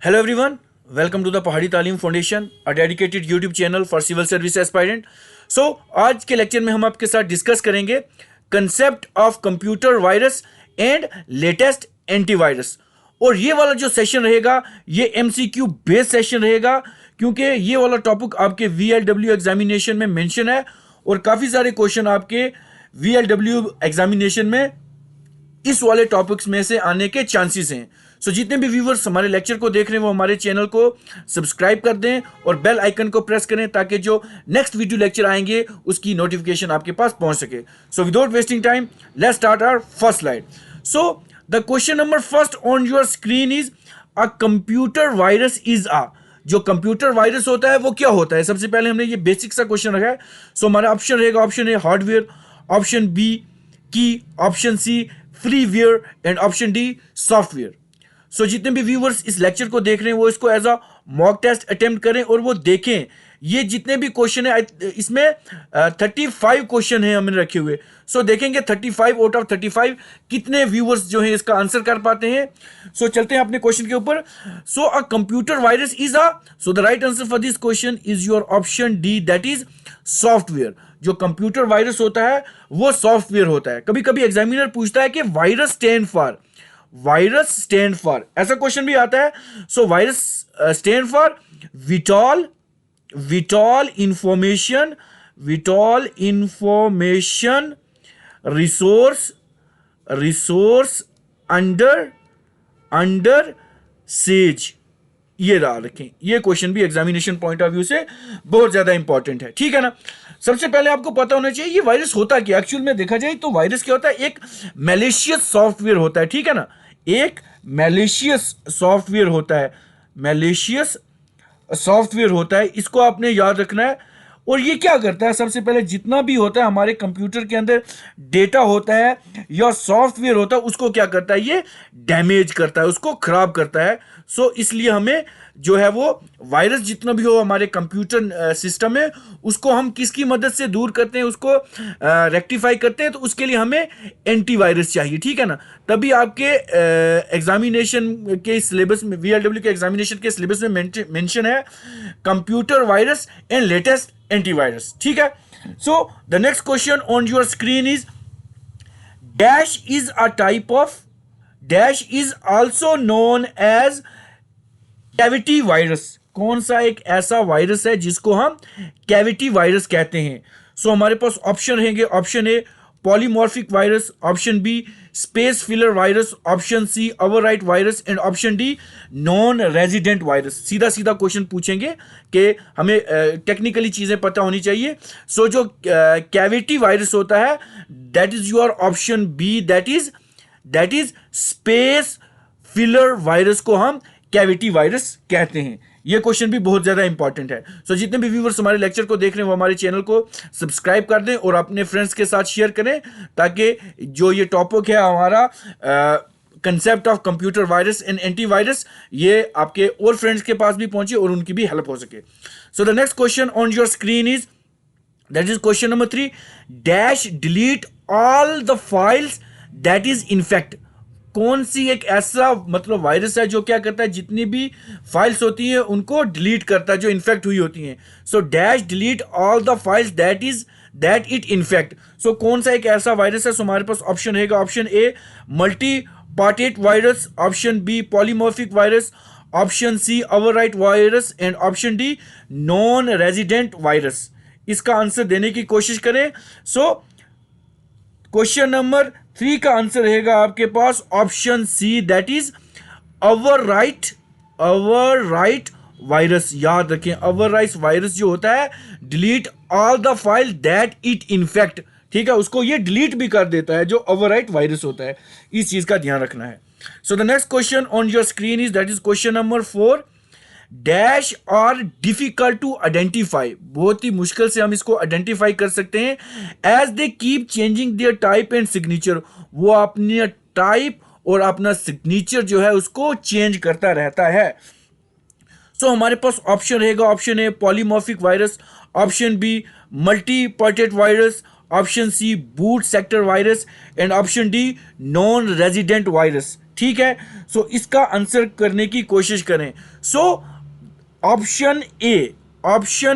Hello everyone, welcome to the पहाड़ी तालीम foundation, a dedicated YouTube channel for civil service aspirant. So आज के lecture में हम आपके साथ डिस्कस करेंगे concept of computer virus and latest antivirus. और ये वाला जो सेशन रहेगा ये MCQ बेस्ड सेशन रहेगा, क्योंकि ये वाला टॉपिक आपके VLW एग्जामिनेशन में मेंशन है और काफ़ी सारे क्वेश्चन आपके VLW एग्जामिनेशन में इस वाले टॉपिक्स में से आने के चांसेस हैं। सो जितने भी व्यूवर्स हमारे लेक्चर को देख रहे हैं वो हमारे चैनल को सब्सक्राइब कर दें और बेल आइकन को प्रेस करें ताकि जो नेक्स्ट वीडियो लेक्चर आएंगे उसकी नोटिफिकेशन आपके पास पहुंच सके। So without wasting time let's start our first slide. So the question number first on your screen is a computer virus is a. जो कंप्यूटर वायरस होता है वो क्या होता है? सबसे पहले हमने ये बेसिक सा क्वेश्चन रखा है। सो हमारा ऑप्शन रहेगा, option A hardware, option B की, option C freeware and option D software. So जितने भी व्यूवर्स इस लेक्चर को देख रहे हैं वो इसको as a mock test attempt करें और वो देखें ये जितने भी क्वेश्चन है इसमें 35 क्वेश्चन है हमने रखे हुए। सो देखेंगे 35 आउट ऑफ 35 कितने व्यूवर्स जो है इसका आंसर कर पाते हैं। सो चलते हैं अपने क्वेश्चन के ऊपर। So a computer virus is a, so the right answer for this question is your option D, that is software. जो कंप्यूटर वायरस होता है वो सॉफ्टवेयर होता है। कभी कभी एग्जामिनर पूछता है कि virus stand for, virus stand for, ऐसा क्वेश्चन भी आता है। So virus stand for vital, vital information, vital information resource, resource under, under siege. ये याद रखें, ये क्वेश्चन भी एग्जामिनेशन पॉइंट ऑफ व्यू से बहुत ज्यादा इंपॉर्टेंट है, ठीक है ना। सबसे पहले आपको पता होना चाहिए ये वायरस होता क्या एक्चुअल में देखा जाए तो वायरस क्या होता है, एक मैलिशियस सॉफ्टवेयर होता है, ठीक है ना। एक मैलिशियस सॉफ्टवेयर होता है, मैलिशियस सॉफ्टवेयर होता है, इसको आपने याद रखना है। और ये क्या करता है, सबसे पहले जितना भी होता है हमारे कंप्यूटर के अंदर डेटा होता है या सॉफ्टवेयर होता है उसको क्या करता है, ये डैमेज करता है, उसको खराब करता है। सो इसलिए हमें जो है वो वायरस जितना भी हो हमारे कंप्यूटर सिस्टम में उसको हम किसकी मदद से दूर करते हैं, उसको रेक्टिफाई करते हैं। तो उसके लिए हमें एंटीवायरस चाहिए, ठीक है ना। तभी आपके एग्जामिनेशन के सिलेबस में, VLW के एग्जामिनेशन के सिलेबस में मेंशन है computer virus and latest antivirus, ठीक है। So the next question on your screen is dash is a type of, dash is also known as cavity virus. कौन सा एक ऐसा वायरस है जिसको हम कैविटी वायरस कहते हैं? सो हमारे पास ऑप्शन रहेंगे, option A polymorphic virus, option B space filler virus, option C overwrite virus and option D non resident virus. सीधा सीधा क्वेश्चन पूछेंगे कि हमें टेक्निकली चीजें पता होनी चाहिए। सो जो कैविटी वायरस होता है that is your option B, that is space filler virus को हम कैविटी वायरस कहते हैं। ये क्वेश्चन भी बहुत ज्यादा इंपॉर्टेंट है। सो जितने भी व्यूवर्स हमारे लेक्चर को देख रहे हैं वो हमारे चैनल को सब्सक्राइब कर दें और अपने फ्रेंड्स के साथ शेयर करें ताकि जो ये टॉपिक है हमारा concept of computer virus and antivirus ये आपके और फ्रेंड्स के पास भी पहुंचे और उनकी भी हेल्प हो सके। सो the next question on your screen is, that is question number 3, dash delete all the files that is infect. कौन सी एक ऐसा मतलब वायरस है जो क्या करता है, जितनी भी फाइल्स होती हैं उनको डिलीट करता है जो इन्फेक्ट हुई होती हैं। So dash delete all the files that it infect. So कौन सा एक ऐसा वायरस है? सो हमारे पास ऑप्शन रहेगा, option A multipartite virus, option B polymorphic virus, option C overwrite virus and option D non resident virus. इसका answer देने की कोशिश करें। सो क्वेश्चन नंबर 3 का आंसर रहेगा आपके पास option C, that is overwrite, overwrite virus. याद रखें ओवरराइट वायरस जो होता है delete all the file that it infect, ठीक है, उसको ये डिलीट भी कर देता है जो ओवरराइट वायरस होता है। इस चीज का ध्यान रखना है। So the next question on your screen is, that is question number 4, dash are difficult to identify. बहुत ही मुश्किल से हम इसको आइडेंटिफाई कर सकते हैं। As they keep changing their type and signature, वो अपने टाइप और अपना सिग्नेचर जो है उसको चेंज करता रहता है। सो हमारे पास ऑप्शन रहेगा, option A polymorphic virus, option B multipartite virus, option C boot sector virus and option D non resident virus, ठीक है, सो इसका आंसर करने की कोशिश करें। So option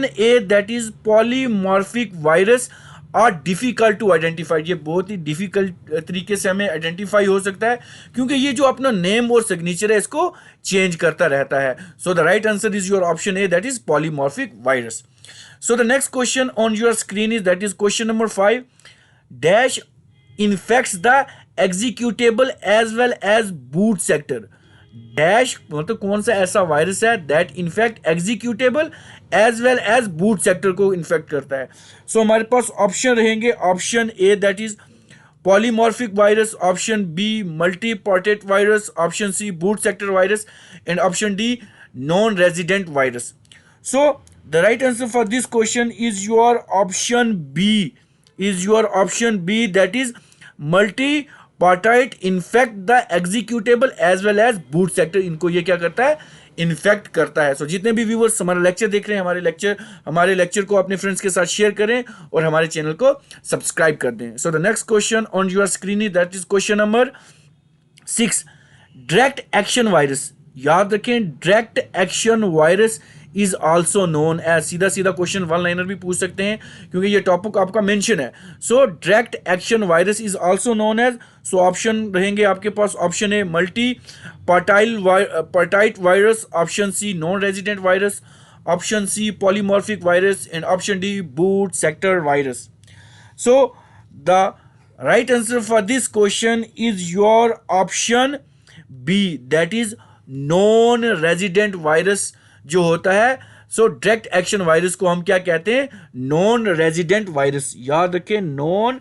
A that is polymorphic virus are difficult to identify. ये बहुत ही difficult तरीके से हमें आइडेंटिफाई हो सकता है क्योंकि ये जो अपना नेम और सिग्नेचर है इसको चेंज करता रहता है। So the right answer is your option A that is polymorphic virus. So the next question on your screen is that is question number 5 dash infects the executable as well as boot sector। Dash मतलब कौन सा ऐसा virus है that infect executable as well as boot sector को infect करता है। So हमारे पास ऑप्शन रहेंगे, option A that is polymorphic virus, option B मल्टीपोर्टेट virus, option C boot sector virus and option D non resident virus. So the right answer for this question is your option B, that is multipartite infect the executable as well as boot sector। इनको ये क्या करता है, infect करता है। सो जितने भी viewers हमारा लेक्चर देख रहे हैं, हमारे लेक्चर को अपने फ्रेंड्स के साथ शेयर करें और हमारे चैनल को सब्सक्राइब कर दें। So the next question on your screen is that is question number 6 direct action virus. याद रखें, direct action virus is also known as, सीधा सीधा क्वेश्चन वन लाइनर भी पूछ सकते हैं क्योंकि ये टॉपिक आपका मेंशन है। So direct action virus is also known as, so option रहेंगे आपके पास, option A multipartite virus, option C non resident virus, option C polymorphic virus and option D boot sector virus. So the right answer for this question is your option B that is non resident virus जो होता है। So direct action virus को हम क्या कहते हैं, non resident virus. याद रखें, नॉन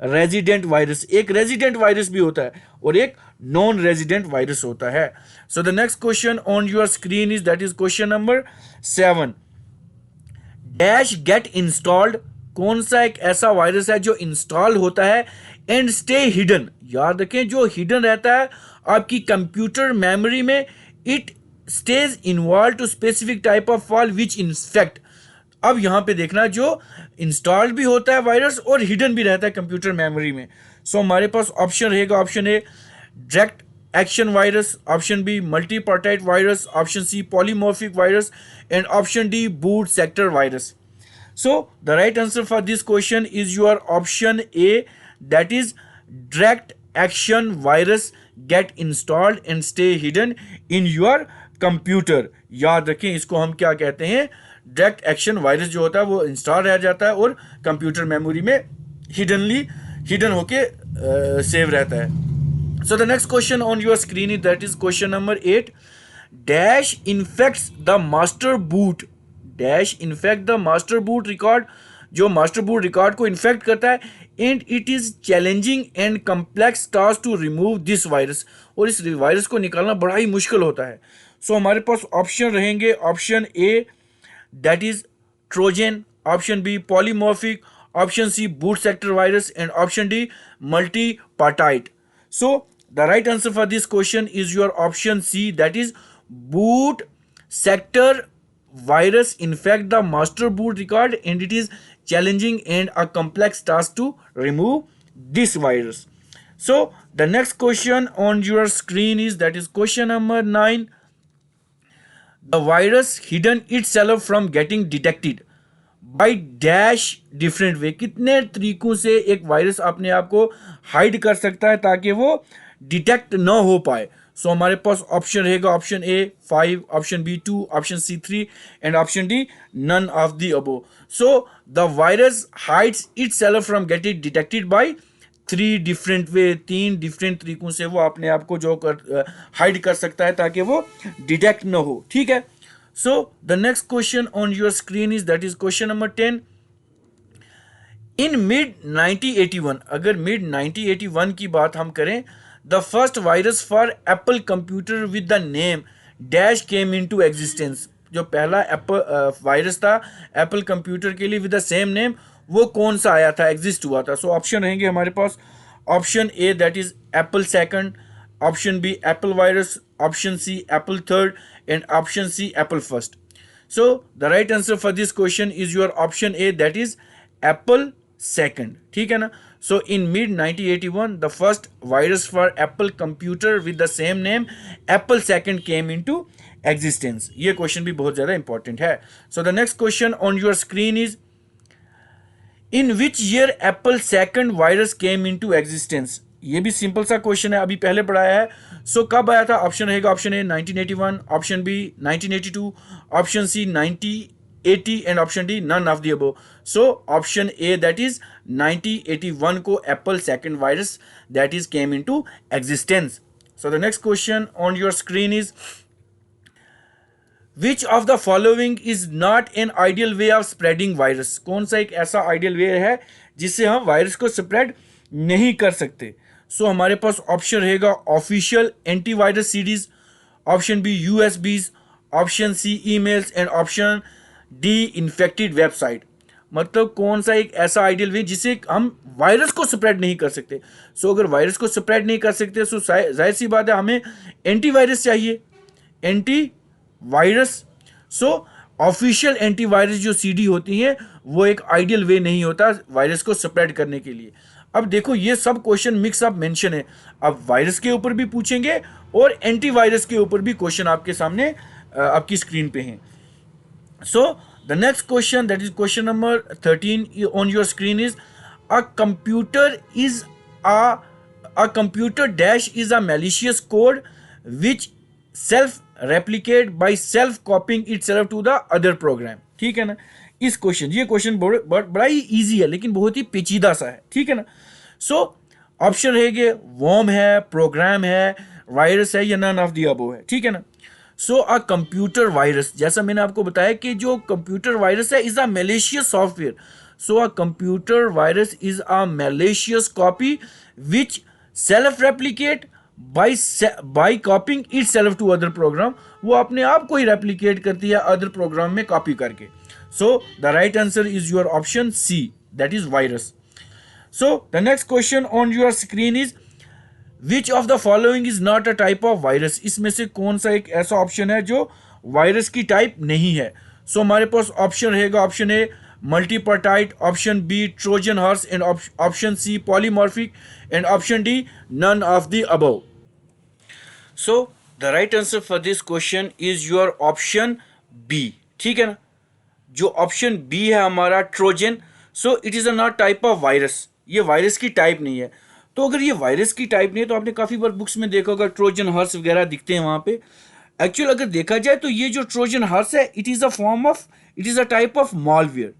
रेजिडेंट वायरस, एक रेजिडेंट वायरस भी होता है और एक नॉन रेजिडेंट वायरस होता है। So the next question on your screen is that is question number 7 dash get installed. कौन सा एक ऐसा वायरस है जो इंस्टॉल होता है एंड स्टे हिडन। याद रखें, जो हिडन रहता है आपकी कंप्यूटर मेमोरी में, it stays involve to specific type of file which infect. अब यहां पे देखना, जो इंस्टॉल्ड भी होता है वायरस और हिडन भी रहता है कंप्यूटर मेमोरी में। सो हमारे पास ऑप्शन रहेगा, option A direct action virus, option B multipartite virus, option C polymorphic virus and option D boot sector virus. So the right answer for this question is your option A that is direct action virus get installed and stay hidden in your computer. याद रखें, इसको हम क्या कहते हैं, direct action virus जो होता है वो इंस्टॉल रह जाता है और कंप्यूटर मेमोरी में हिडन होके सेव रहता है। So the next question on your screen is that is question number 8 dash infects the master boot. Dash infect the master boot record, जो मास्टर बूट रिकॉर्ड को इन्फेक्ट करता है and it is challenging and complex task to remove this virus. और इस virus को निकालना बड़ा ही मुश्किल होता है। सो हमारे पास ऑप्शन रहेंगे, option A that is Trojan, option B polymorphic, option C boot sector virus and option D multipartite. So the right answer for this question is your option C that is boot sector virus infect the master boot record and it is challenging and a complex task to remove this virus. So the next question on your screen is that is question number 9. The virus hidden itself from getting detected by dash different way। कितने तरीकों से एक virus अपने आप को hide कर सकता है ताकि वो डिटेक्ट न हो पाए। सो हमारे पास ऑप्शन रहेगा, option A 5, option B 2, option C 3 and option D none of the above. So the virus hides itself from getting detected by 3 different way. 3 different तरीकों से वो अपने आप को जो हाइड कर सकता है ताकि वो डिटेक्ट न हो। ठीक है, so the next question on your screen is that is question number 10। In mid 1981, अगर मिड 1981 की बात हम करें, the first virus for Apple computer with the name dash came into existence. जो पहला एप्पल वायरस था एप्पल कंप्यूटर के लिए विद द सेम नेम, वो कौन सा आया था, एग्जिस्ट हुआ था। सो ऑप्शन रहेंगे हमारे पास, option A that is Apple second, option B Apple virus, option C Apple third and option C Apple first. So the right answer for this question is your option A that is Apple second. ठीक है ना। So in mid 1981, the first virus for Apple computer with the same name, Apple II, came into existence. ये question भी बहुत ज़्यादा important है. So the next question on your screen is, in which year Apple II virus came into existence? ये भी simple सा question है, अभी पहले पढ़ाया है. सो कब आया था? ऑप्शन रहेगा option A 1981, option B 1982, option C 1980 and option D none of the above. So option A that is 1981 को Apple second virus that is came into existence. So the next question on your screen is, which of the following is not an ideal way of spreading virus? कौन सा एक ऐसा ideal way है जिससे हम virus को spread नहीं कर सकते? सो हमारे पास ऑप्शन रहेगा official antivirus CDs, option B USBs, option C emails and option D infected website. मतलब कौन सा एक ऐसा आइडियल वे जिससे हम वायरस को स्प्रेड नहीं कर सकते? सो अगर वायरस को स्प्रेड नहीं कर सकते तो जाहिर सी बात है हमें एंटीवायरस चाहिए, एंटीवायरस. सो ऑफिशियल एंटीवायरस जो सीडी होती हैं वो एक आइडियल वे नहीं होता वायरस को स्प्रेड करने के लिए. अब देखो ये सब क्वेश्चन मिक्स अप मेंशन है. अब वायरस के ऊपर भी पूछेंगे और एंटीवायरस के ऊपर भी क्वेश्चन आपके सामने आपकी स्क्रीन पे हैं. So the next question that is question number 13 on your screen is, a computer dash is a malicious code which self replicate by self copying itself to the other program. ठीक है ना. इस question ये question बड़ा ही easy है लेकिन बहुत ही पेचीदा सा है. ठीक है ना. सो ऑप्शन रहेंगे वॉर्म है, प्रोग्राम है, वायरस है या नन ऑफ द अबव है. ठीक है ना. सो अ कंप्यूटर वायरस, जैसा मैंने आपको बताया कि जो कंप्यूटर वायरस है is a malicious software. So a computer virus is a malicious copy which self replicate by copying itself to other program. वो अपने आप को ही रेप्लिकेट करती है अदर प्रोग्राम में कॉपी करके. So the right answer is your option C, that is virus. So the next question on your screen is, which of the following is not a type of virus? इसमें से कौन सा एक ऐसा option है जो virus की type नहीं है? सो हमारे पास ऑप्शन रहेगा option A multipartite, option B Trojan horse and option C polymorphic and option D none of the above. So the right answer for this question is your option B. ठीक है ना. जो option B है हमारा Trojan. So it is a not type of virus. ये virus की type नहीं है. तो अगर ये वायरस की टाइप नहीं है तो आपने काफ़ी बार बुक्स में देखा होगा ट्रोजन हॉर्स वगैरह दिखते हैं वहाँ पे. एक्चुअल अगर देखा जाए तो ये जो ट्रोजन हॉर्स है it is a type of malware.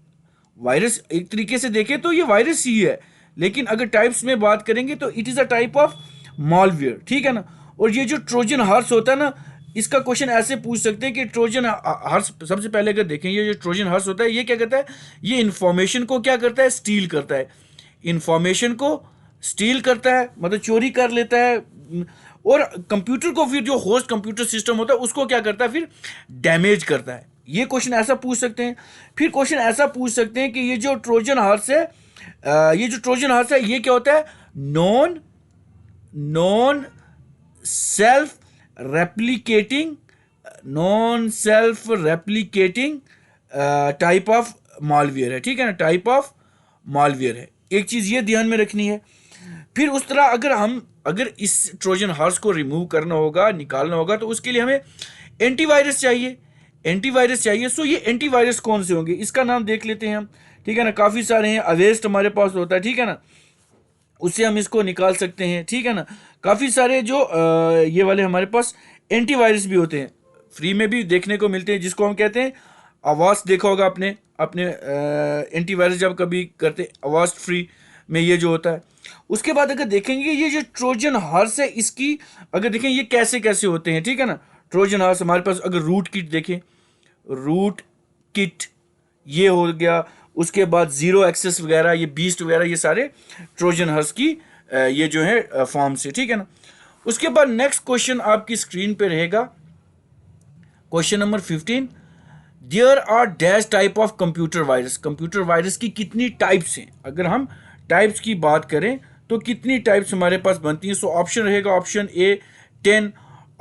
Virus एक तरीके से देखें तो ये वायरस ही है लेकिन अगर टाइप्स में बात करेंगे तो it is a type of malware. ठीक है ना. और ये जो ट्रोजन हॉर्स होता है ना, इसका क्वेश्चन ऐसे पूछ सकते हैं कि ट्रोजन हॉर्स, सबसे पहले अगर देखें ये जो ट्रोजन हॉर्स होता है ये क्या करता है? ये इंफॉर्मेशन को क्या करता है? स्टील करता है. इंफॉर्मेशन को स्टील करता है मतलब चोरी कर लेता है. और कंप्यूटर को फिर जो होस्ट कंप्यूटर सिस्टम होता है उसको क्या करता है? फिर डैमेज करता है. ये क्वेश्चन ऐसा पूछ सकते हैं. फिर क्वेश्चन ऐसा पूछ सकते हैं कि ये जो ट्रोजन हॉर्स है ये क्या होता है? Non self replicating type of malware है. ठीक है ना. टाइप ऑफ मॉलवेयर है. एक चीज़ ये ध्यान में रखनी है. फिर उस तरह अगर इस ट्रोजन हॉर्स को रिमूव करना होगा, निकालना होगा तो उसके लिए हमें एंटीवायरस चाहिए. सो ये एंटीवायरस कौन से होंगे इसका नाम देख लेते हैं हम. ठीक है ना. काफ़ी सारे हैं. अवेस्ट हमारे पास होता है. ठीक है ना. उससे हम इसको निकाल सकते हैं. ठीक है ना. काफ़ी सारे जो ये वाले हमारे पास एंटीवायरस भी होते हैं, फ्री में भी देखने को मिलते हैं, जिसको हम कहते हैं अवास्ट. देखा होगा अपने एंटीवायरस जब कभी करते अवास्ट फ्री में ये जो होता है. उसके बाद अगर देखेंगे ये जो ट्रोजन हॉर्स है इसकी अगर देखें ये कैसे कैसे होते हैं. ठीक है ना. ट्रोजन हॉर्स हमारे पास अगर रूट किट देखें, रूट किट ये हो गया. उसके बाद जीरो एक्सेस वगैरह, ये बीस्ट वगैरह, ये सारे ट्रोजन हॉर्स की ये जो है फॉर्म से. ठीक है ना. उसके बाद नेक्स्ट क्वेश्चन आपकी स्क्रीन पे रहेगा question number 15. There are dash type of computer virus. Computer virus की कितनी टाइप्स हैं? अगर हम टाइप्स की बात करें तो कितनी टाइप्स हमारे पास बनती हैं? सो ऑप्शन रहेगा ऑप्शन ए 10,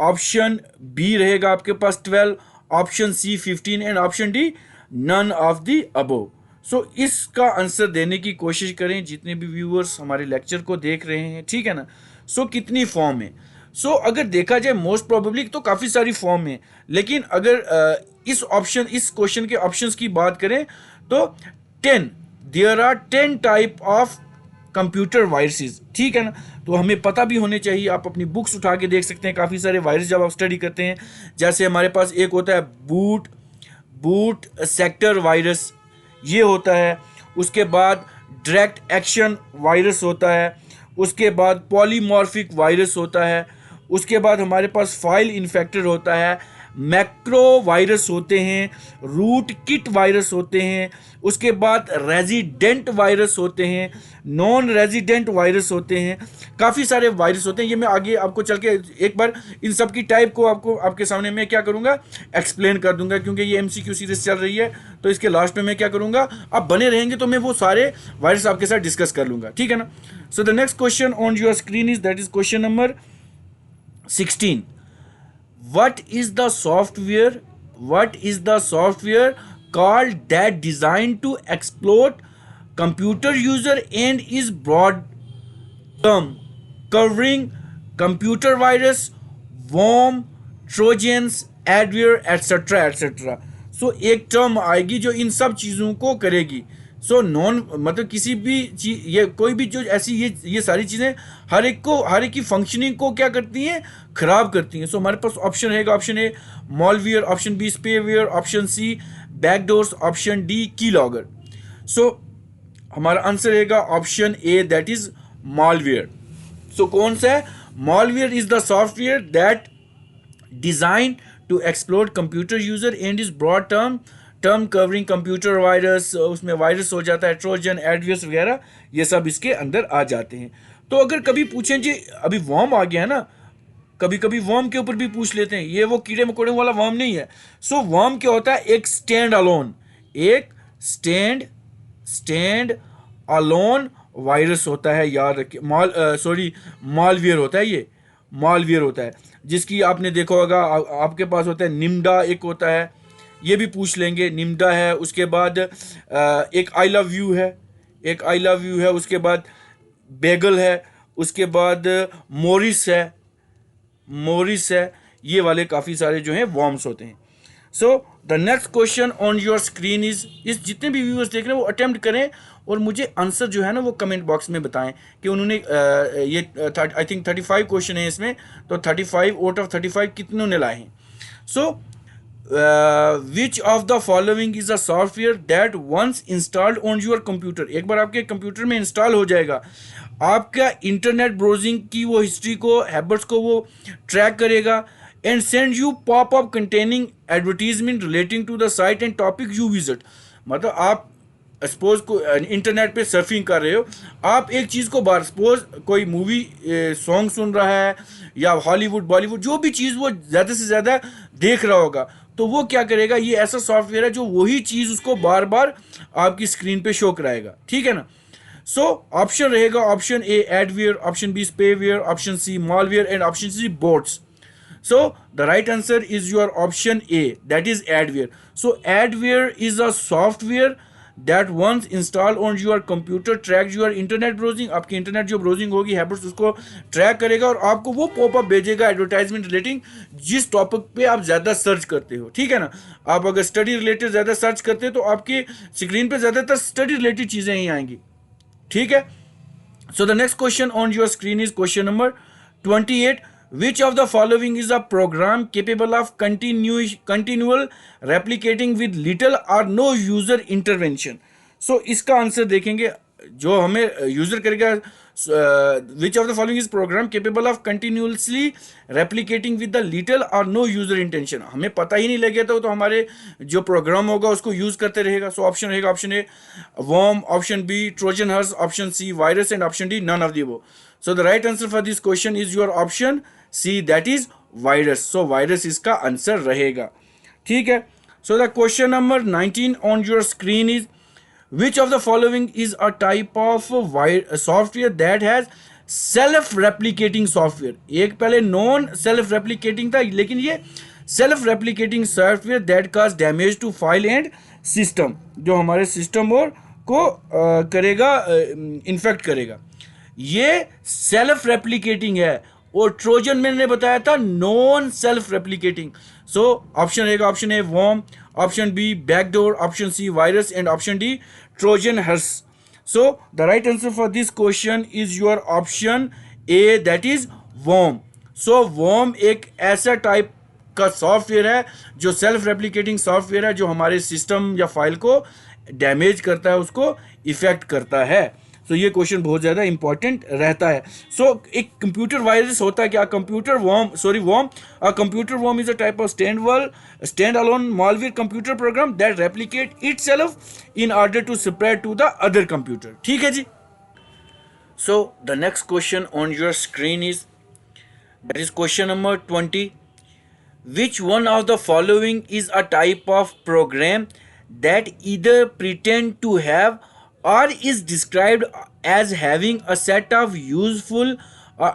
ऑप्शन बी रहेगा आपके पास 12, option C 15 and option D none of the above. So इसका आंसर देने की कोशिश करें जितने भी व्यूअर्स हमारे लेक्चर को देख रहे हैं, ठीक है ना। सो कितनी फॉर्म है? सो अगर देखा जाए मोस्ट प्रोबेबली तो काफ़ी सारी फॉर्म है, लेकिन अगर इस क्वेश्चन के ऑप्शंस की बात करें तो 10 there are 10 type of computer viruses, ठीक है ना। तो हमें पता भी होने चाहिए, आप अपनी बुक्स उठा के देख सकते हैं काफ़ी सारे वायरस जब आप स्टडी करते हैं। जैसे हमारे पास एक होता है बूट सेक्टर वायरस, ये होता है। उसके बाद डायरेक्ट एक्शन वायरस होता है। उसके बाद पॉलीमॉर्फिक वायरस होता है। उसके बाद हमारे पास फाइल इन्फेक्टर होता है, मैक्रो वायरस होते हैं, रूट किट वायरस होते हैं। उसके बाद रेजिडेंट वायरस होते हैं, नॉन रेजिडेंट वायरस होते हैं, काफ़ी सारे वायरस होते हैं। ये मैं आगे आपको चल के एक बार इन सब की टाइप को आपके सामने मैं क्या करूँगा, एक्सप्लेन कर दूंगा, क्योंकि ये MCQ सीरीज चल रही है। तो इसके लास्ट में मैं क्या करूँगा, आप बने रहेंगे तो मैं वो सारे वायरस आपके साथ डिस्कस कर लूँगा, ठीक है ना। So the next question on your screen is that is question number 16. What is the software called that designed to exploit computer user and is broad term covering computer virus, worm, trojans, adware, etc. सो एक term आएगी जो इन सब चीज़ों को करेगी। So non मतलब किसी भी चीज, ये कोई भी जो ऐसी ये सारी चीज़ें हर एक की फंक्शनिंग को क्या करती हैं, खराब करती हैं। सो हमारे पास ऑप्शन रहेगा, option A malware, option B spyware, option C backdoors, option D key logger. So हमारा आंसर रहेगा option A that is malware. So कौन सा है? Malware is the software that design to explore computer user and is broad term covering computer virus. उसमें virus हो जाता है, Trojan, adverse वगैरह, ये सब इसके अंदर आ जाते हैं। तो अगर कभी पूछें जी अभी वर्म आ गया है ना, कभी कभी वर्म के ऊपर भी पूछ लेते हैं, ये वो कीड़े मकोड़े वाला वर्म नहीं है। सो वर्म क्या होता है? एक स्टैंड अलोन वायरस होता है, याद रखिए। मालवेयर होता है, ये मालवेयर होता है, जिसकी आपने देखा होगा आपके पास होता है निम्डा, एक होता है, ये भी पूछ लेंगे, निम्डा है। उसके बाद एक आई लव यू है, उसके बाद बेगल है, उसके बाद मोरिस है। ये वाले काफ़ी सारे जो हैं वॉर्म्स होते हैं। So the next question on your screen is जितने भी व्यूअर्स देख रहे हैं वो अटेम्प्ट करें और मुझे आंसर जो है ना वो कमेंट बॉक्स में बताएं कि उन्होंने ये आई थिंक 35 क्वेश्चन है इसमें, तो 35 आउट ऑफ 35 कितनों ने लाए हैं। So which of the following is a software that once installed on your computer, एक बार आपके कंप्यूटर में इंस्टॉल हो जाएगा, आपका इंटरनेट ब्राउजिंग की वो हिस्ट्री को, हैबिट्स को वो ट्रैक करेगा and send you pop up containing advertisement relating to the site and topic you visit. मतलब आप सपोज को इंटरनेट पे सर्फिंग कर रहे हो, आप एक चीज़ को बार सपोज कोई मूवी सॉन्ग सुन रहा है या हॉलीवुड बॉलीवुड जो भी चीज़ वो ज़्यादा से ज़्यादा देख रहा होगा, तो वो क्या करेगा, ये ऐसा सॉफ्टवेयर है जो वही चीज़ उसको बार बार आपकी स्क्रीन पे शो कराएगा, ठीक है ना। सो ऑप्शन रहेगा option A adware, option B spyware, option C malware and option C bots. So the right answer is your option A, that is adware. So adware is a software that once installed on your computer tracks your internet browsing. आपकी internet जो browsing होगी habits उसको track करेगा और आपको वो popup भेजेगा advertisement relating जिस टॉपिक पे आप ज़्यादा सर्च करते हो, ठीक है ना। आप अगर स्टडी रिलेटेड ज़्यादा सर्च करते हो तो आपकी स्क्रीन पे ज़्यादातर स्टडी रिलेटेड चीज़ें ही आएंगी, ठीक है। So the next question on your screen is question number 28. Which of the following is a program capable of continual replicating with little or no user intervention? So इसका answer देखेंगे जो हमें user करेगा। Which of the following is program capable of continuously replicating with the little or no user intention? हमें पता ही नहीं लगे तो हमारे जो प्रोग्राम होगा उसको यूज करते रहेगा। सो ऑप्शन रहेगा option A worm, option B Trojan horse, option C virus and option D none of the above. So the right answer for this question is your option C, that is virus. So virus इसका answer रहेगा, ठीक है। So the question number 19 on your screen is which of the following is a type of software that has self replicating software? एक पहले non self replicating था, लेकिन ये self replicating software that cause damage to file and system, जो हमारे system और को करेगा, इन्फेक्ट करेगा। ये सेल्फ रेप्लिकेटिंग है, और ट्रोजन मैंने बताया था non self replicating. So option रहेगा option A worm, option B backdoor, option C virus, and option D Trojan horse. So the right answer for this question is your option A, that is worm. So worm एक ऐसा type का software है जो self replicating software है, जो हमारे system या file को डैमेज करता है, उसको इफेक्ट करता है। सो ये क्वेश्चन बहुत ज़्यादा इंपॉर्टेंट रहता है। सो एक कंप्यूटर वायरस होता है क्या? Computer worm a computer worm is a type of stand alone malware computer program that replicate itself in order to spread to the other computer. ठीक है जी। So the next question on your screen is, that is question number 20। Which one of the following is a type of program that either pretend to have or is described as having a set of useful,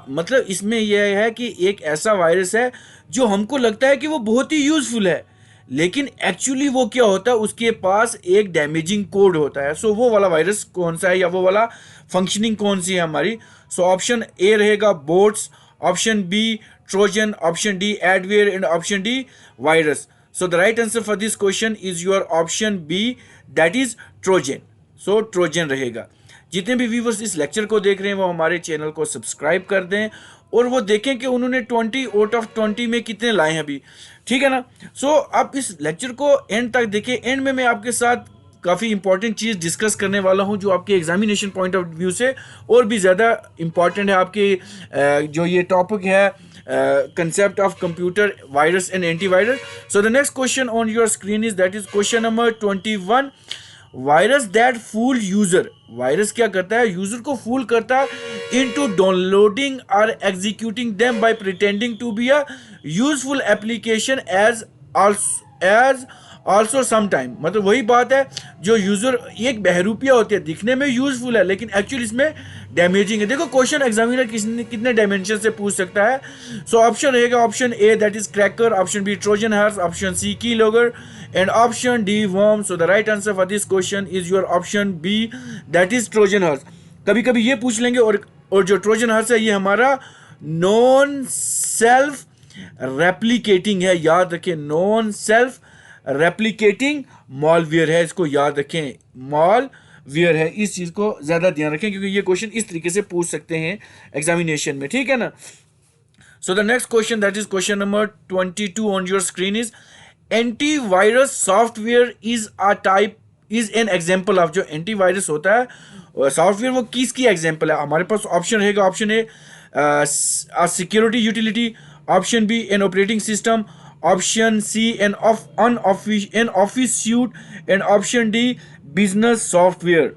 मतलब इसमें यह है कि एक ऐसा virus है जो हमको लगता है कि वो बहुत ही यूजफुल है, लेकिन एक्चुअली वो क्या होता है, उसके पास एक डैमेजिंग कोड होता है। सो वो वाला वायरस कौन सा है, या वो वाला फंक्शनिंग कौन सी है हमारी? सो ऑप्शन ए रहेगा bots, option B Trojan, option D adware, and option D virus. So the right answer for this question is your option B, that is Trojan. So Trojan रहेगा। जितने भी व्यूवर्स इस lecture को देख रहे हैं वो हमारे चैनल को सब्सक्राइब कर दें, और वो देखें कि उन्होंने 20 आउट ऑफ 20 में कितने लाए हैं अभी। ठीक है ना? सो आप इस लेक्चर को एंड तक देखें। एंड में मैं आपके साथ काफ़ी इंपॉर्टेंट चीज़ डिस्कस करने वाला हूं, जो आपके एग्जामिनेशन पॉइंट ऑफ व्यू से और भी ज़्यादा इंपॉर्टेंट है। आपके जो ये टॉपिक है concept of computer virus and antivirus. So the next question on your screen is, that is question number 21. Virus that fool user, virus क्या करता है? यूजर को फूल करता है इनटू डाउनलोडिंग और executing them by pretending to be a useful application as also sometime. मतलब वही बात है, जो यूजर एक बहरूपिया होती है, दिखने में यूजफुल है लेकिन एक्चुअली इसमें डैमेजिंग है। देखो क्वेश्चन एग्जामिनर कितने डायमेंशन से पूछ सकता है। सो ऑप्शन रहेगा option A, that is cracker, option B Trojan horse, option C key logger, and option D worm. So the right answer for this question is your option B, that is Trojan horse. कभी कभी ये पूछ लेंगे, और जो Trojan horse है ये हमारा नॉन सेल्फ रेप्लिकेटिंग है। याद रखें, नॉन सेल्फ रेप्लिकेटिंग मॉलवेयर है, इसको याद रखें, मॉलवेयर है। इस चीज को ज्यादा ध्यान रखें, क्योंकि ये क्वेश्चन इस तरीके से पूछ सकते हैं एग्जामिनेशन में। ठीक है ना? So the next question, that is question number 22 on your screen is, antivirus software is a type is an example of. जो एंटीवायरस होता है सॉफ्टवेयर, वो किसकी एग्जाम्पल है? हमारे पास ऑप्शन रहेगा option A security utility, option B an operating system, option C an office suite, and option D business software.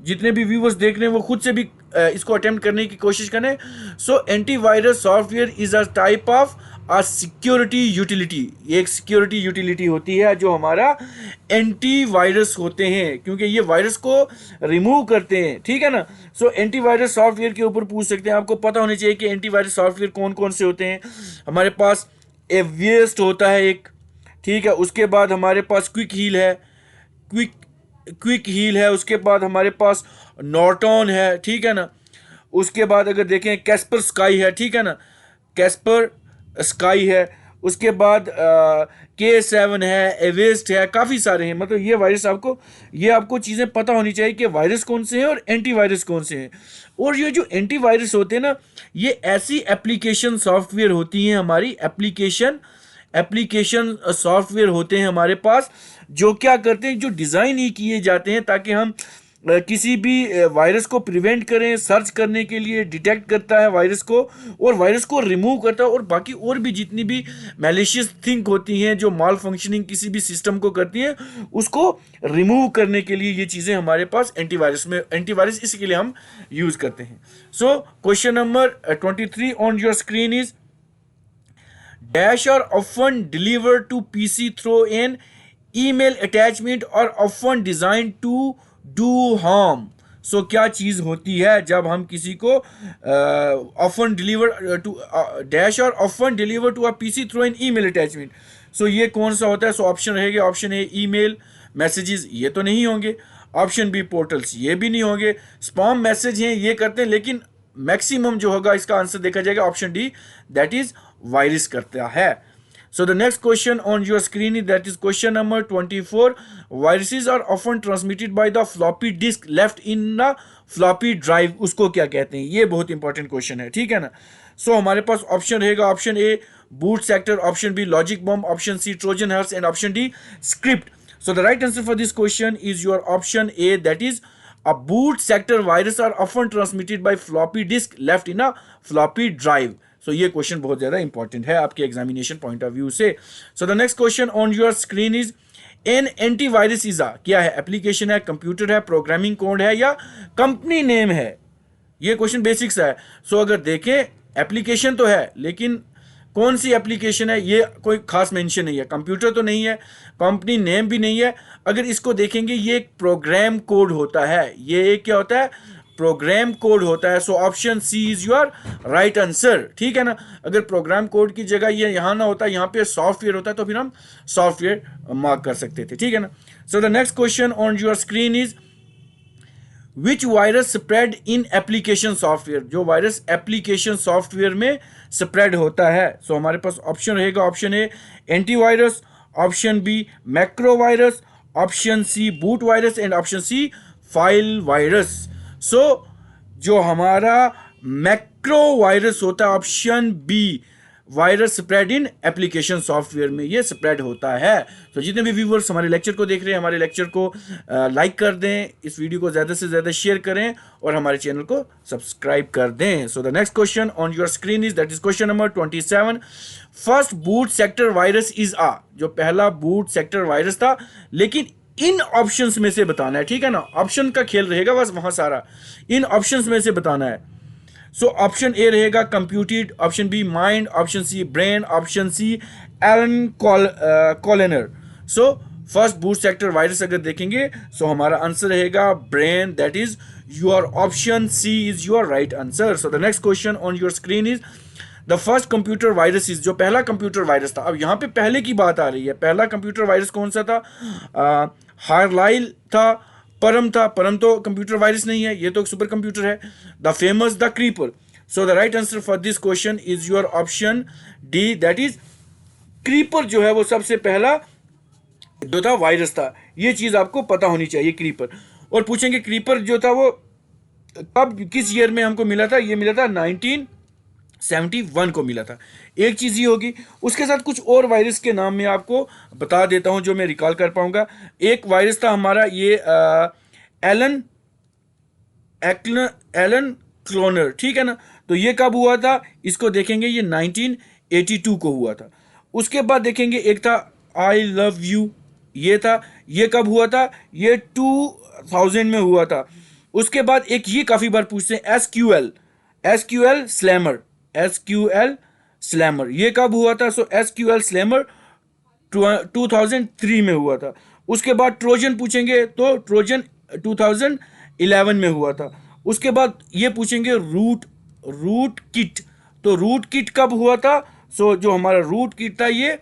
जितने भी व्यूवर्स देख रहे हैं वो खुद से भी इसको अटेम्प्ट करने की कोशिश करें। So antivirus software is a type of a security utility. ये एक सिक्योरिटी यूटिलिटी होती है जो हमारा एंटीवायरस होते हैं, क्योंकि ये वायरस को रिमूव करते हैं। ठीक है ना? सो एंटीवायरस सॉफ्टवेयर के ऊपर पूछ सकते हैं। आपको पता होना चाहिए कि एंटीवायरस सॉफ्टवेयर कौन कौन से होते हैं। हमारे पास एवियस्ट होता है एक, ठीक है। उसके बाद हमारे पास क्विक हील है, उसके बाद हमारे पास नॉर्टन है, ठीक है ना। उसके बाद अगर देखें कैस्पर स्काई है, ठीक है ना, कैस्पर स्काई है। उसके बाद K7 है, एवेस्ट है, काफ़ी सारे हैं। मतलब ये आपको चीज़ें पता होनी चाहिए कि वायरस कौन से हैं और एंटीवायरस कौन से हैं। और ये जो एंटीवायरस होते हैं ना, ये ऐसी एप्लीकेशन सॉफ्टवेयर होती हैं, हमारी एप्लीकेशन सॉफ्टवेयर होते हैं हमारे पास, जो क्या करते हैं, जो डिज़ाइन ही किए जाते हैं ताकि हम किसी भी वायरस को प्रिवेंट करें, सर्च करने के लिए डिटेक्ट करता है वायरस को, और वायरस को रिमूव करता है। और बाकी और भी जितनी भी मैलिशियस थिंग होती हैं, जो माल फंक्शनिंग किसी भी सिस्टम को करती हैं, उसको रिमूव करने के लिए ये चीज़ें हमारे पास एंटीवायरस इसके लिए हम यूज़ करते हैं। So question number 23 on your screen is, dash are often delivered to PC through an email attachment or often designed to do harm. So क्या चीज़ होती है जब हम किसी को often deliver to dash or often deliver to a PC through an email attachment. सो ये कौन सा होता है? सो ऑप्शन रहेगा ऑप्शन ए ईमेल मैसेजेस, ये तो नहीं होंगे। ऑप्शन बी पोर्टल्स, ये भी नहीं होंगे। स्पैम मैसेज हैं ये करते हैं, लेकिन मैक्सिमम जो होगा इसका आंसर देखा जाएगा option D, that is virus करता है। So the next question on your screen is that is question number 24. Viruses are often transmitted by the floppy disk left in the floppy drive. उसको क्या कहते हैं? ये बहुत इंपॉर्टेंट क्वेश्चन है, ठीक है ना। सो हमारे पास ऑप्शन रहेगा option A boot sector, option B logic bomb, option C Trojan horse and option D script. So the right answer for this question is your option A, that is a boot sector virus are often transmitted by floppy disk left in a floppy drive. सो ये question बहुत ज्यादा important है आपके examination point of view से। सो the next question on your screen is an antivirus is क्या है? Application है, computer है, प्रोग्रामिंग कोड है या कंपनी नेम है? ये क्वेश्चन बेसिक्स है। सो अगर देखें एप्लीकेशन तो है, लेकिन कौन सी एप्लीकेशन है ये कोई खास मेंशन नहीं है। कंप्यूटर तो नहीं है, कंपनी नेम भी नहीं है। अगर इसको देखेंगे ये एक प्रोग्राम कोड होता है, ये क्या होता है? प्रोग्राम कोड होता है। So option C is your right answer, ठीक है ना। अगर प्रोग्राम कोड की जगह ये यहाँ ना होता, यहाँ पे सॉफ्टवेयर होता तो फिर हम सॉफ्टवेयर मार्क कर सकते थे, ठीक है ना। So the next question on your screen is which virus spread in application software? जो वायरस एप्लीकेशन सॉफ्टवेयर में स्प्रेड होता है। सो हमारे पास ऑप्शन रहेगा option A antivirus, option B macro virus, option C boot virus and option C file virus. So जो हमारा macro virus होता है option B, virus spread in application software में ये स्प्रेड होता है। तो जितने भी व्यूवर्स हमारे लेक्चर को देख रहे हैं, हमारे लेक्चर को लाइक कर दें, इस वीडियो को ज़्यादा से ज़्यादा शेयर करें और हमारे चैनल को सब्सक्राइब कर दें। So the next question on your screen is that is question number 27। First boot sector virus is जो पहला बूट सेक्टर वायरस था, लेकिन इन ऑप्शंस में से बताना है, ठीक है ना। ऑप्शन का खेल रहेगा बस वहां सारा, इन ऑप्शंस में से बताना है। सो ऑप्शन ए रहेगा computed, option B mind, option C brain, option C Elk Cloner. So first boot sector virus अगर देखेंगे सो हमारा आंसर रहेगा brain, that is your option C is your right answer. So the next question on your screen is the first computer virus is, जो पहला computer virus था। अब यहाँ पे पहले की बात आ रही है, पहला कंप्यूटर वायरस कौन सा था? हार्लाइल था, परम था। परम तो कंप्यूटर वायरस नहीं है, ये तो एक सुपर कंप्यूटर है। The famous, the creeper. So the right answer for this question is your option D, that is creeper जो है वो सबसे पहला जो था वायरस था। ये चीज आपको पता होनी चाहिए, क्रीपर। और पूछेंगे क्रीपर जो था वो कब, किस ईयर में हमको मिला था? ये मिला था 1971 को मिला था। एक चीज ये होगी, उसके साथ कुछ और वायरस के नाम मैं आपको बता देता हूं जो मैं रिकॉल कर पाऊंगा। एक वायरस था हमारा ये एलन क्लोनर, ठीक है ना। तो ये कब हुआ था? इसको देखेंगे ये 1982 को हुआ था। उसके बाद देखेंगे एक था आई लव यू, ये था, ये कब हुआ था? ये 2000 में हुआ था। उसके बाद एक ये काफी बार पूछते हैं एसक्यूएल स्लैमर, ये कब हुआ था? सो एसक्यूएल स्लैमर 2003 में हुआ था। उसके बाद ट्रोजन पूछेंगे तो ट्रोजन 2011 में हुआ था। उसके बाद ये पूछेंगे रूट किट, तो रूट किट कब हुआ था? सो जो हमारा रूट किट था ये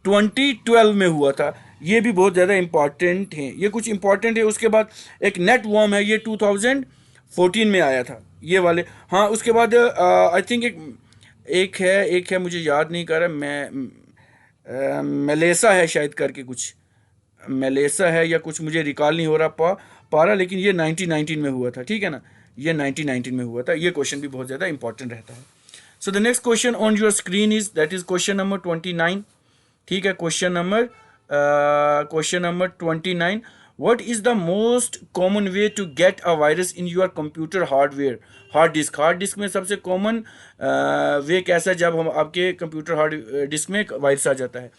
2012 में हुआ था। ये भी बहुत ज़्यादा इंपॉर्टेंट है, ये कुछ इंपॉर्टेंट है। उसके बाद एक नेट वॉर्म है, ये 2014 में आया था, ये वाले। हाँ, उसके बाद आई थिंक एक है मुझे याद नहीं कर रहा, मैं मेलेसा है शायद करके, कुछ मेलेसा है या कुछ, मुझे रिकॉल नहीं हो रहा पा रहा, लेकिन ये 1919 में हुआ था, ठीक है ना। ये 1919 में हुआ था। ये क्वेश्चन भी बहुत ज़्यादा इंपॉर्टेंट रहता है। So the next question on your screen is that is question number 29, ठीक है। Question number 29, what is the most common way to get a virus in your computer hardware? Hard disk में सबसे common way कैसा है जब हम आपके computer hard disk में वायरस आ जाता है?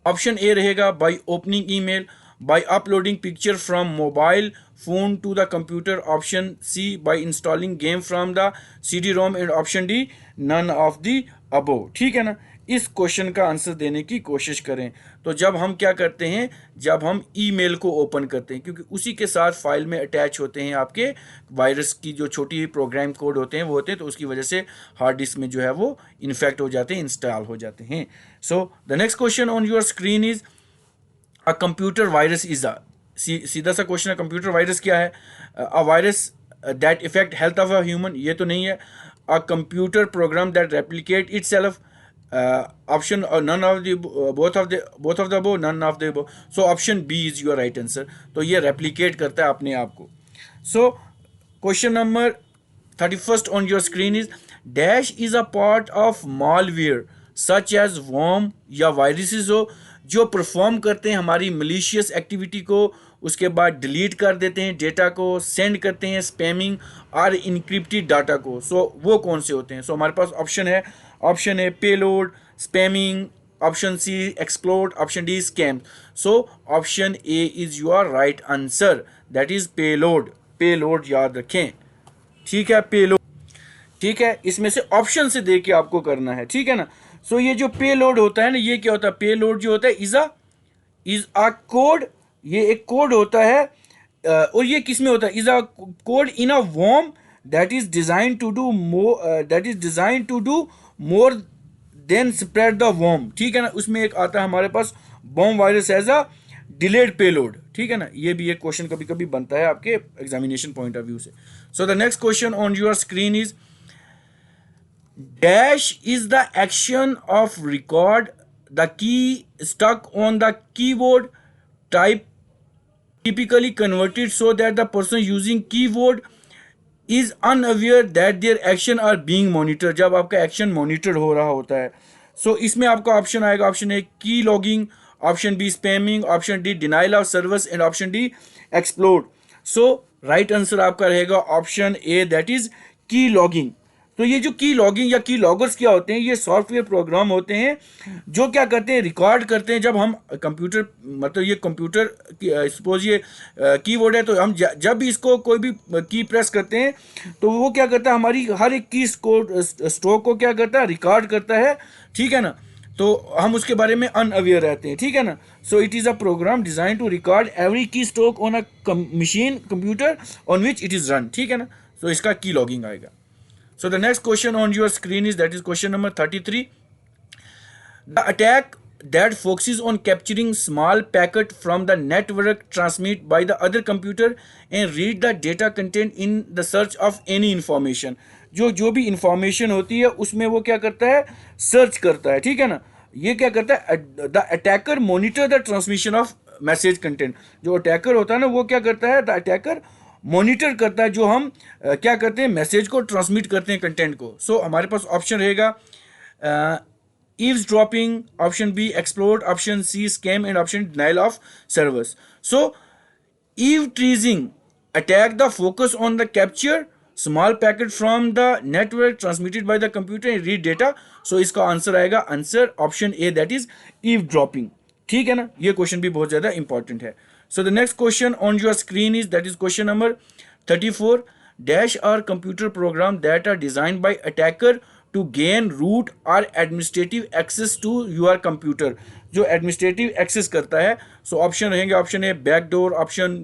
ऑप्शन ए रहेगा by opening email, by uploading picture from mobile phone to the computer, option C by installing game from the CD-ROM and option D none of the above, ठीक है ना। इस question का answer देने की कोशिश करें। तो जब हम क्या करते हैं, जब हम ईमेल को ओपन करते हैं, क्योंकि उसी के साथ फाइल में अटैच होते हैं आपके वायरस की जो छोटी प्रोग्राम कोड होते हैं वो होते हैं, तो उसकी वजह से हार्ड डिस्क में जो है वो इन्फेक्ट हो जाते हैं, इंस्टॉल हो जाते हैं। So the next question on your screen is a computer virus is a, सीधा सा क्वेश्चन है, कंप्यूटर वायरस क्या है? A virus that effect health of a human, ये तो नहीं है। A computer program that replicate itself, option none of the both of the above, none of the above. So option B is your right answer. तो ये replicate करता है अपने आप को। So question number 31st on your screen is dash is a part of malware such as worm या viruses हो जो परफॉर्म करते हैं हमारी मलिशियस एक्टिविटी को, उसके बाद डिलीट कर देते हैं डेटा को, सेंड करते हैं स्पैमिंग और इनक्रिप्टेड डाटा को। सो वो कौन से होते हैं? सो हमारे पास ऑप्शन है payload, spamming, option C explode, option D scam. So option A is your right answer, that is payload. Payload याद रखें, ठीक है, पेलोड। ठीक है, इसमें से ऑप्शन से देख के आपको करना है, ठीक है ना। सो ये जो पेलोड होता है ना, ये क्या होता है? पेलोड जो होता है इज अ कोड, ये एक कोड होता है। और ये किस में होता है? Is a code in a worm that is designed to do more than spread the worm, ठीक है ना। उसमें एक आता है हमारे पास worm virus as a delayed payload, ठीक है ना। ये भी एक क्वेश्चन कभी कभी बनता है आपके एग्जामिनेशन पॉइंट ऑफ व्यू से। सो the next question on your screen is dash is the action of record the key stuck on the keyboard type typically converted so that the person using keyboard is unaware that their action are being monitored। जब आपका action monitor हो रहा होता है। सो इसमें आपका option आएगा, option A key logging, option B spamming, option D denial of service and option D explode. So right answer आपका रहेगा option A, that is key logging. तो ये जो की लॉगिंग या की लॉगर्स क्या होते हैं? ये सॉफ्टवेयर प्रोग्राम होते हैं जो क्या करते हैं, रिकॉर्ड करते हैं। जब हम कंप्यूटर, मतलब ये कंप्यूटर सपोज ये कीबोर्ड है, तो हम जब भी इसको कोई भी की प्रेस करते हैं तो वो क्या करता है, हमारी हर एक की स्ट्रोक को क्या करता है, रिकॉर्ड करता है, ठीक है ना। तो हम उसके बारे में अनअवेयर रहते हैं, ठीक है ना। So it is a program designed to record every keystroke on a machine computer on which it is run, ठीक है ना। सो इसका की लॉगिंग आएगा। So the next question on your screen is, that is question number 33. The attack that focuses on capturing small packet from the network transmit by the other computer and read the data content in the search of any information। जो भी information होती है उसमें वो क्या करता है, search करता है, ठीक है ना। ये क्या करता है, the attacker monitor the transmission of message content. जो अटैकर होता है ना, वो क्या करता है, द अटैकर मॉनिटर करता है जो हम क्या करते हैं, मैसेज को ट्रांसमिट करते हैं, कंटेंट को। सो हमारे पास ऑप्शन रहेगा eavesdropping, option B explore, option C scam and option denial of service. So eavesdropping attack the focus on the capture small packet from the network transmitted by the computer and read data. So इसका answer आएगा answer option A, that is eavesdropping, ठीक है ना। ये question भी बहुत ज्यादा important है। So the next question on your screen is, that is question number 34. Dash are computer program that are designed by attacker to gain root or administrative access to your computer। जो administrative access करता है। So option रहेंगे, option A backdoor, option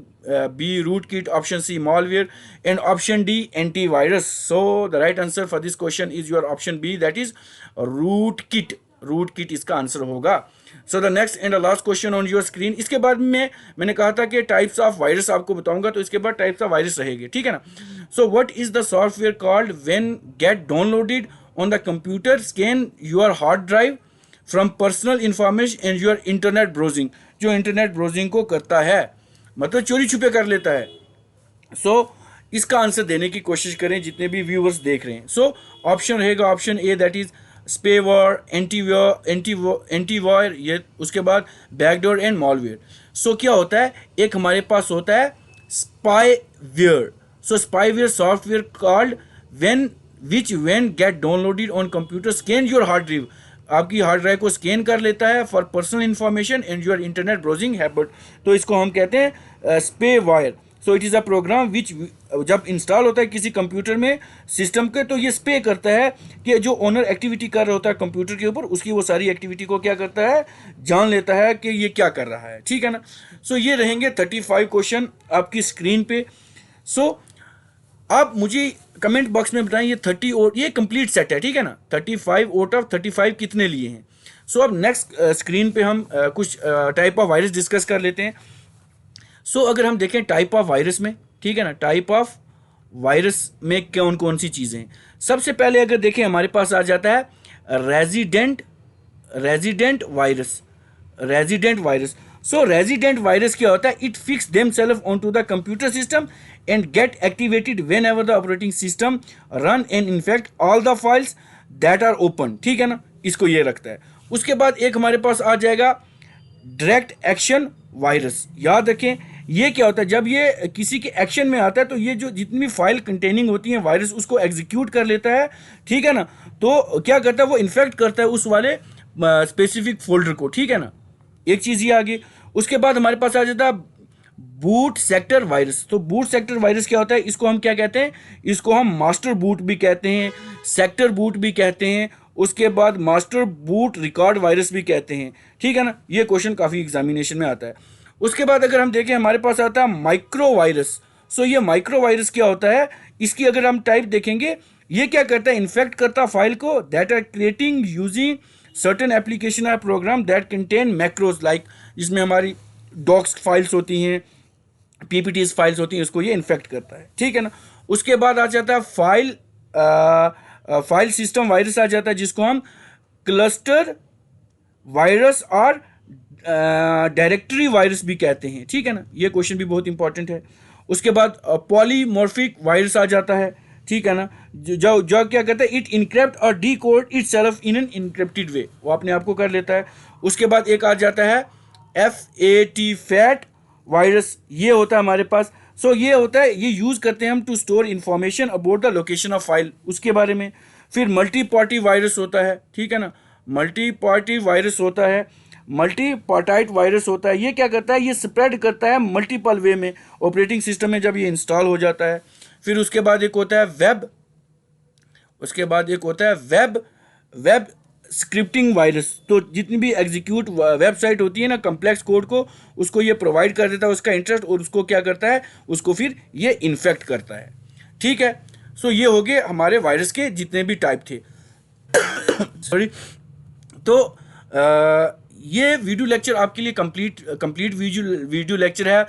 B rootkit, option C malware and option D antivirus। So the right answer for this question is your option B, that is rootkit। rootkit इसका answer होगा। सो the next and last question on your screen. इसके बाद में मैंने कहा था कि types of virus आपको बताऊंगा, तो इसके बाद टाइप्स ऑफ वायरस रहेंगे, ठीक है ना। So what is the software called when get downloaded on the computer scan your hard drive from personal information and your internet browsing. जो इंटरनेट ब्राउजिंग को करता है, मतलब चोरी छुपे कर लेता है। सो इसका आंसर देने की कोशिश करें जितने भी व्यूअर्स देख रहे हैं। सो ऑप्शन रहेगा ऑप्शन ए, दैट इज स्पेवर, एंटीवायर, ये उसके बाद बैकडोर एंड मॉलवेयर। सो क्या होता है, एक हमारे पास होता है spyware. So spyware software called when get downloaded on computer scan your hard drive. आपकी हार्ड ड्राइव को स्कैन कर लेता है for personal information and your internet browsing habit. तो इसको हम कहते हैं spyware. So it is a program which जब इंस्टॉल होता है किसी कंप्यूटर में सिस्टम के, तो ये स्पे करता है कि जो ओनर एक्टिविटी कर रहा होता है कंप्यूटर के ऊपर, उसकी वो सारी एक्टिविटी को क्या करता है, जान लेता है कि ये क्या कर रहा है, ठीक है ना। सो ये रहेंगे 35 क्वेश्चन आपकी स्क्रीन पे। सो आप मुझे कमेंट बॉक्स में बताएं ये 30 और ये कंप्लीट सेट है, ठीक है ना, 35 आउट ऑफ 35 कितने लिए हैं। सो अब नेक्स्ट स्क्रीन पे हम कुछ टाइप ऑफ वायरस डिस्कस कर लेते हैं। सो अगर हम देखें टाइप ऑफ वायरस में, ठीक है ना, टाइप ऑफ वायरस में कौन कौन सी चीज़ें हैं। सबसे पहले अगर देखें हमारे पास आ जाता है resident virus. So resident virus क्या होता है, it fix themselves onto the computer system and get activated whenever the operating system run and infect all the files that are open, ठीक है ना, इसको ये रखता है। उसके बाद एक हमारे पास आ जाएगा डायरेक्ट एक्शन वायरस। याद रखें ये क्या होता है, जब ये किसी के एक्शन में आता है तो ये जो जितनी भी फाइल कंटेनिंग होती है वायरस उसको एग्जीक्यूट कर लेता है, ठीक है ना। तो क्या करता है, वो इन्फेक्ट करता है उस वाले स्पेसिफिक फोल्डर को, ठीक है ना। एक चीज़ ये आगे, उसके बाद हमारे पास आ जाता है बूट सेक्टर वायरस। तो बूट सेक्टर वायरस क्या होता है, इसको हम क्या कहते हैं, इसको हम मास्टर बूट भी कहते हैं, सेक्टर बूट भी कहते हैं, उसके बाद मास्टर बूट रिकॉर्ड वायरस भी कहते हैं, ठीक है ना। ये क्वेश्चन काफ़ी एग्जामिनेशन में आता है। उसके बाद अगर हम देखें हमारे पास आता है माइक्रो वायरस। सो ये माइक्रो वायरस क्या होता है, इसकी अगर हम टाइप देखेंगे, ये क्या करता है, इन्फेक्ट करता फाइल को that are creating using certain application और program that contain macros, like जिसमें हमारी डॉक्स फाइल्स होती हैं, पीपीटीज फाइल्स होती हैं, इसको ये इन्फेक्ट करता है, ठीक है ना। उसके बाद आ जाता है फाइल सिस्टम वायरस आ जाता है, जिसको हम क्लस्टर वायरस और डायरेक्टरी वायरस भी कहते हैं, ठीक है ना। ये क्वेश्चन भी बहुत इंपॉर्टेंट है। उसके बाद पॉलीमॉर्फिक वायरस आ जाता है, ठीक है ना, जो जो क्या कहता है, इट इनक्रिप्ट और decode itself in an encrypted way, वो अपने आप को कर लेता है। उसके बाद एक आ जाता है फैट वायरस, ये होता है हमारे पास। सो ये होता है, ये यूज़ करते हैं हम to store information about the location of file, उसके बारे में। फिर मल्टी पार्टी वायरस होता है, ठीक है ना, मल्टी पार्टी वायरस होता है, मल्टी पार्टाइट वायरस होता है। ये क्या करता है, ये स्प्रेड करता है मल्टीपल वे में ऑपरेटिंग सिस्टम में जब ये इंस्टॉल हो जाता है। फिर उसके बाद एक होता है वेब स्क्रिप्टिंग वायरस। तो जितनी भी एग्जीक्यूट वेबसाइट होती है ना कम्प्लेक्स कोड को, उसको ये प्रोवाइड कर देता है उसका इंटरेस्ट, और उसको क्या करता है, उसको फिर ये इन्फेक्ट करता है, ठीक है। सो ये हो गए हमारे वायरस के जितने भी टाइप थे। सॉरी। तो ये वीडियो लेक्चर आपके लिए कंप्लीट वीडियो लेक्चर है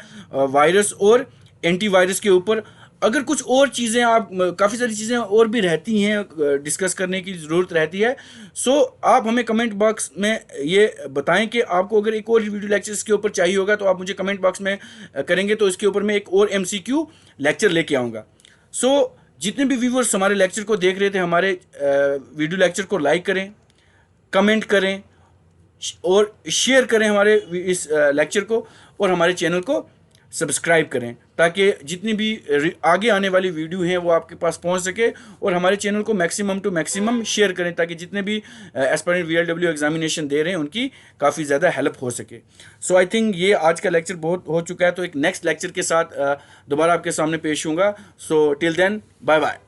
वायरस और एंटीवायरस के ऊपर। अगर कुछ और चीज़ें आप काफ़ी सारी चीज़ें और भी रहती हैं डिस्कस करने की ज़रूरत रहती है, सो आप हमें कमेंट बॉक्स में ये बताएं कि आपको अगर एक और वीडियो लेक्चर इसके ऊपर चाहिए होगा तो आप मुझे कमेंट बॉक्स में करेंगे, तो इसके ऊपर मैं एक और MCQ लेक्चर लेके आऊँगा। सो जितने भी व्यूवर्स हमारे लेक्चर को देख रहे थे, हमारे वीडियो लेक्चर को लाइक करें, कमेंट करें और शेयर करें हमारे इस लेक्चर को, और हमारे चैनल को सब्सक्राइब करें, ताकि जितनी भी आगे आने वाली वीडियो हैं वो आपके पास पहुंच सके। और हमारे चैनल को मैक्सिमम टू मैक्सिमम शेयर करें, ताकि जितने भी एस्पायरेंट VLW एग्जामिनेशन दे रहे हैं उनकी काफ़ी ज़्यादा हेल्प हो सके। सो आई थिंक ये आज का लेक्चर बहुत हो चुका है, तो एक नेक्स्ट लेक्चर के साथ दोबारा आपके सामने पेश होऊंगा। So till then, bye bye.